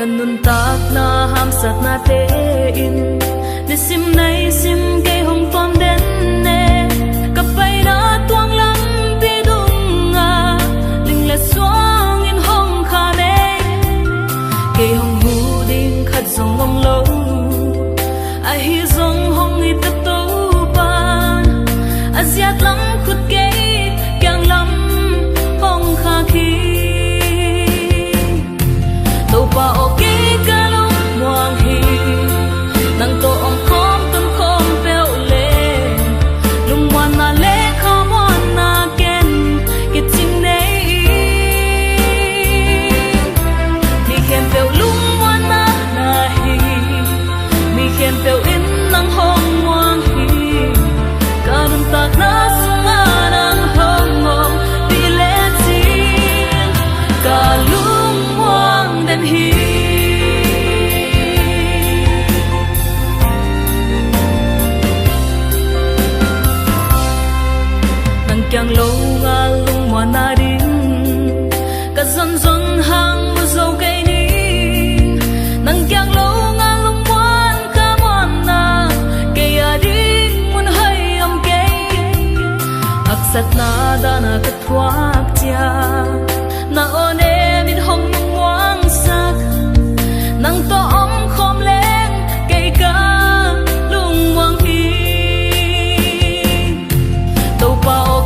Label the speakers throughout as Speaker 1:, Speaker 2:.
Speaker 1: kanun tak na ham sat na te in ni sim nay sim ke hong tom den ne kapai na tuang lam pi dung nga ling la suang in hong kha ne ke hong hu ding khat song ngom lo a hi zong hong i ta to pa aziat lam khut ke kyang lam hong kha khi to pa o ke ka lo muang hi nang to ong khom ton khom peo le lung wan na le khom wan na ken ke ching nei mi khen peo lung wan na na hi mi khen peo in nang hong muang hi ka dum tak na sunga nang hong ngom pi le chin ka lung muang den hi kyang lo nga lung mo na rin ka zon zon hang mo zo kay ni nang kyang lo nga lung mon ka mon na kaya rin mun hay am kay aksat na da na katwak tia na one min hong muang sak nang to om khom len kay ka lung muang hi to pa o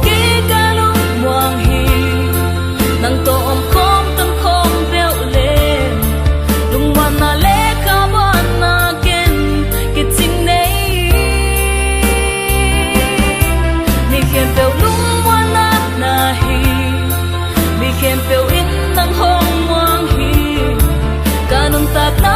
Speaker 1: nang to om khom tâm khom veo lên lung wan na le kha wan na ken ke ching nei mi khen veo lung wan na na hi mi khen veo in nang hong muang hi kanun tak na